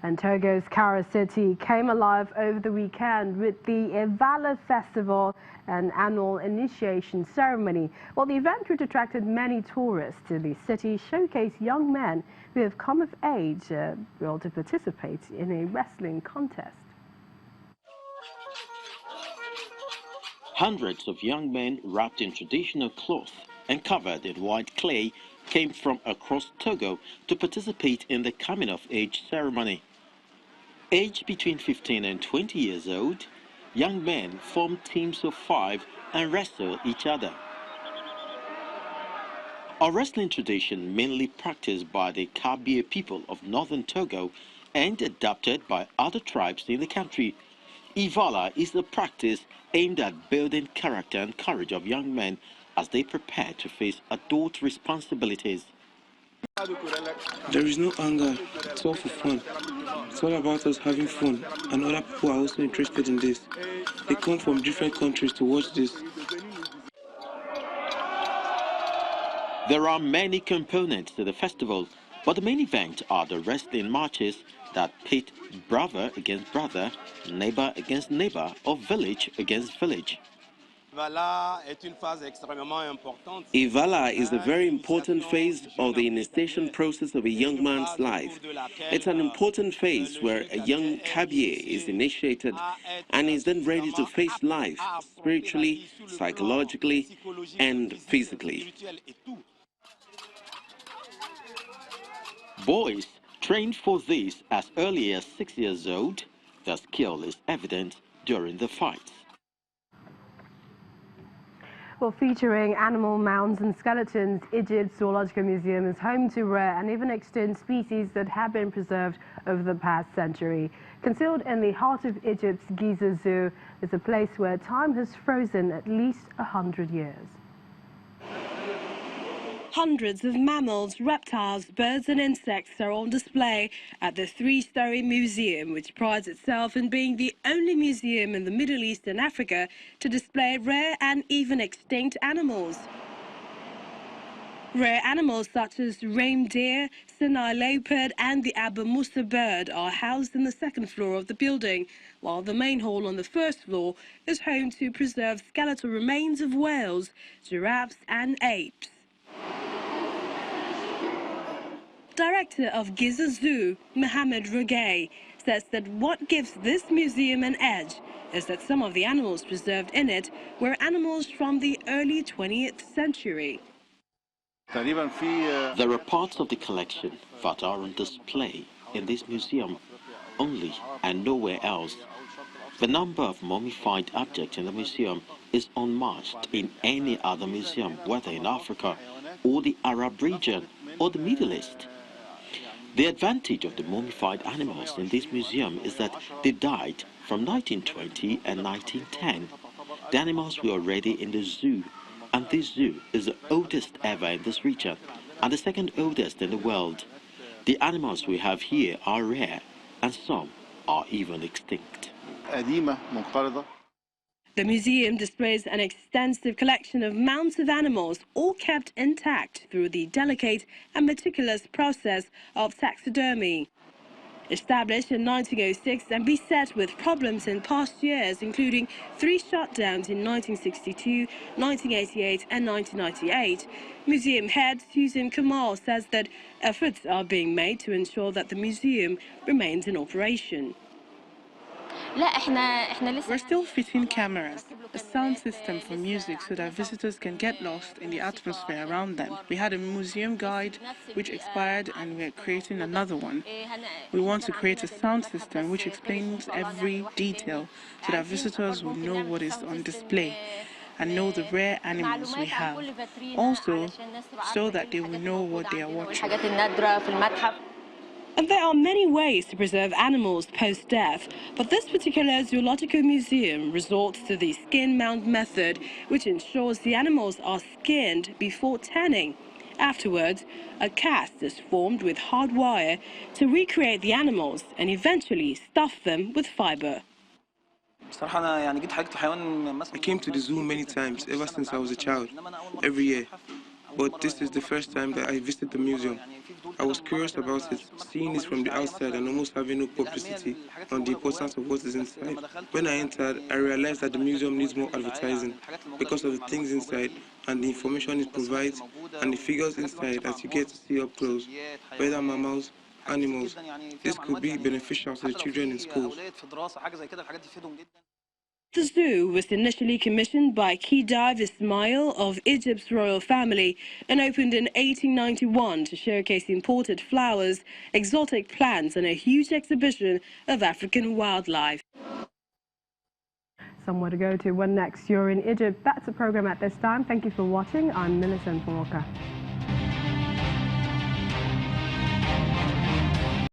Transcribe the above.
And Togo's Kara City came alive over the weekend with the Evala festival and annual initiation ceremony. Well, the event, which attracted many tourists to the city, showcased young men who have come of age to participate in a wrestling contest. Hundreds of young men wrapped in traditional cloth and covered in white clay came from across Togo to participate in the coming-of-age ceremony. Aged between 15 and 20 years old, young men form teams of 5 and wrestle each other. A wrestling tradition mainly practiced by the Kabie people of northern Togo and adopted by other tribes in the country. Evala is a practice aimed at building character and courage of young men as they prepare to face adult responsibilities. There is no anger, it's all for fun. It's all about us having fun, and other people are also interested in this. They come from different countries to watch this. There are many components to the festival, but the main event are the wrestling matches that pit brother against brother, neighbor against neighbor, or village against village. Evala is a very important phase of the initiation process of a young man's life. It's an important phase where a young Kabie is initiated and is then ready to face life spiritually, psychologically, and physically. Boys trained for this as early as 6 years old. Their skill is evident during the fights. Well, featuring animal mounds and skeletons, Egypt's Zoological Museum is home to rare and even extinct species that have been preserved over the past century. Concealed in the heart of Egypt's Giza Zoo is a place where time has frozen at least 100 years. Hundreds of mammals, reptiles, birds and insects are on display at the 3-story museum, which prides itself in being the only museum in the Middle East and Africa to display rare and even extinct animals. Rare animals such as reindeer, Sinai leopard and the Abu Musa bird are housed in the second floor of the building, while the main hall on the first floor is home to preserved skeletal remains of whales, giraffes and apes. Director of Giza Zoo, Mohammed Rugay, says that what gives this museum an edge is that some of the animals preserved in it were animals from the early 20th century. There are parts of the collection that are on display in this museum only and nowhere else. The number of mummified objects in the museum is unmatched in any other museum, whether in Africa or the Arab region or the Middle East. The advantage of the mummified animals in this museum is that they died from 1920 and 1910. The animals were already in the zoo, and this zoo is the oldest ever in this region and the second oldest in the world. The animals we have here are rare, and some are even extinct. The museum displays an extensive collection of mounts of animals, all kept intact through the delicate and meticulous process of taxidermy. Established in 1906 and beset with problems in past years, including 3 shutdowns in 1962, 1988 and 1998, museum head Susan Kamal says that efforts are being made to ensure that the museum remains in operation. We're still fitting cameras, a sound system for music so that visitors can get lost in the atmosphere around them. We had a museum guide which expired and we're creating another one. We want to create a sound system which explains every detail so that visitors will know what is on display and know the rare animals we have. Also, so that they will know what they are watching. And there are many ways to preserve animals post-death, but this particular zoological museum resorts to the skin mount method, which ensures the animals are skinned before tanning. Afterwards, a cast is formed with hard wire to recreate the animals and eventually stuff them with fiber. I came to the zoo many times ever since I was a child, every year. But this is the first time that I visited the museum. I was curious about it, seeing it from the outside and almost having no publicity on the importance of what is inside. When I entered, I realized that the museum needs more advertising because of the things inside and the information it provides and the figures inside that you get to see up close, whether mammals, animals. This could be beneficial to the children in schools. The zoo was initially commissioned by Khedive Ismail of Egypt's royal family and opened in 1891 to showcase imported flowers, exotic plants and a huge exhibition of African wildlife. Somewhere to go to when next you're in Egypt. That's the program at this time. Thank you for watching. I'm Millicent Walker.